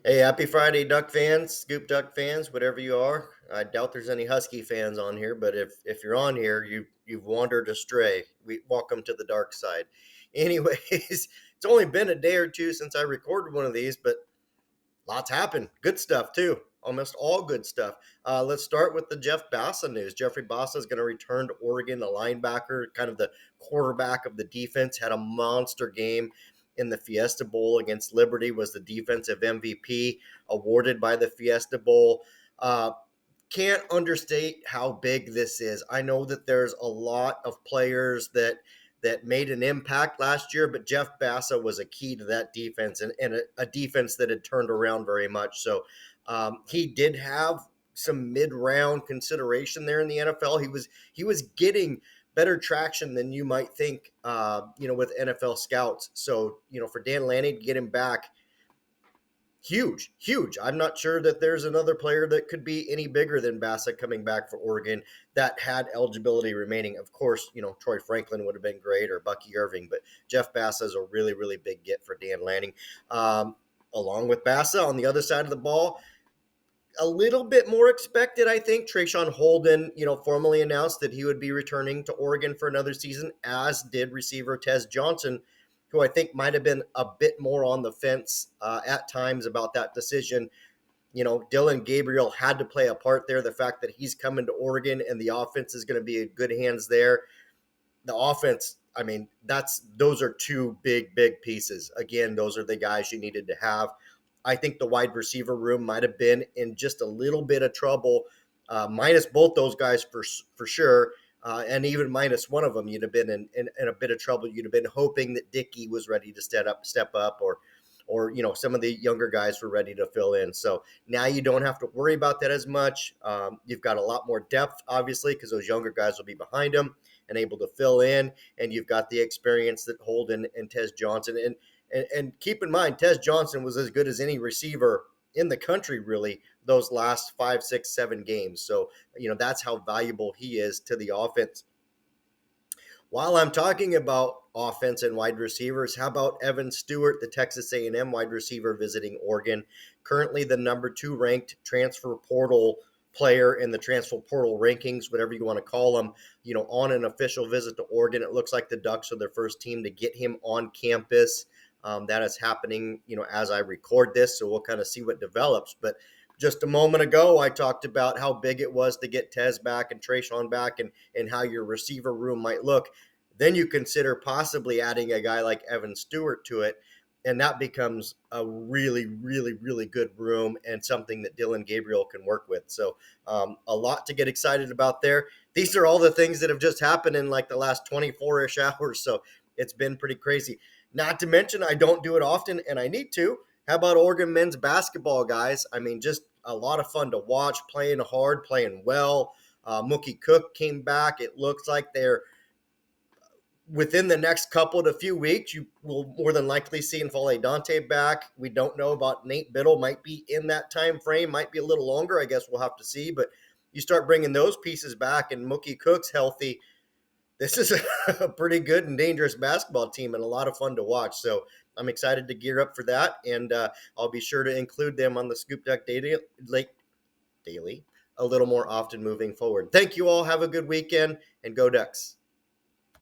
Hey, happy Friday, Duck fans, Scoop Duck fans, whatever you are. I doubt there's any Husky fans on here, but if you're on here, you've wandered astray. We welcome to the dark side. Anyways, it's only been a day or two since I recorded one of these, but lots happened. Good stuff too. Almost all good stuff. Let's start with the Jeff Bassa news. Jeffrey Bassa is going to return to Oregon, the linebacker, kind of the quarterback of the defense. Had a monster game in the Fiesta Bowl against Liberty. Was the defensive MVP awarded by the Fiesta Bowl. Uh, can't understate how big this is. I know that there's a lot of players that made an impact last year, but Jeff Bassa was a key to that defense and a defense that had turned around very much. So he did have some mid-round consideration there in the NFL. He was getting better traction than you might think, with NFL scouts. So for Dan Lanning to get him back, huge, huge. I'm not sure that there's another player that could be any bigger than Bassett coming back for Oregon that had eligibility remaining. Of course, Troy Franklin would have been great or Bucky Irving, but Jeff Bassa is a really, really big get for Dan Lanning. Along with Bassa on the other side of the ball, a little bit more expected, I think. Traeshon Holden, formally announced that he would be returning to Oregon for another season, as did receiver Tez Johnson, who I think might have been a bit more on the fence at times about that decision. Dylan Gabriel had to play a part there. The fact that he's coming to Oregon and the offense is going to be in good hands there. The offense, I mean, those are two big, big pieces. Again, those are the guys you needed to have. I think the wide receiver room might have been in just a little bit of trouble, minus both those guys for sure, and even minus one of them, you'd have been in a bit of trouble. You'd have been hoping that Dickey was ready to step up, or some of the younger guys were ready to fill in. So now you don't have to worry about that as much. You've got a lot more depth, obviously, because those younger guys will be behind them and able to fill in, and you've got the experience that Holden and Tez Johnson and keep in mind, Tez Johnson was as good as any receiver in the country, really, those last 5, 6, 7 games. So, that's how valuable he is to the offense. While I'm talking about offense and wide receivers, how about Evan Stewart, the Texas A&M wide receiver visiting Oregon, currently the number 2 ranked transfer portal player in the transfer portal rankings, whatever you want to call them, on an official visit to Oregon. It looks like the Ducks are their first team to get him on campus. That is happening, as I record this, so we'll kind of see what develops. But just a moment ago, I talked about how big it was to get Tez back and Traeshon back and how your receiver room might look. Then you consider possibly adding a guy like Evan Stewart to it, and that becomes a really, really, really good room and something that Dylan Gabriel can work with. So a lot to get excited about there. These are all the things that have just happened in like the last 24-ish hours, so it's been pretty crazy. Not to mention, I don't do it often, and I need to. How about Oregon men's basketball, guys? I mean, just a lot of fun to watch, playing hard, playing well. Mookie Cook came back. It looks like they're within the next couple to few weeks, you will more than likely see N'Faly Dante back. We don't know about Nate Biddle. Might be in that time frame. Might be a little longer. I guess we'll have to see. But you start bringing those pieces back, and Mookie Cook's healthy. This is a pretty good and dangerous basketball team and a lot of fun to watch. So I'm excited to gear up for that, and I'll be sure to include them on the ScoopDuck Daily a little more often moving forward. Thank you all. Have a good weekend, and go Ducks.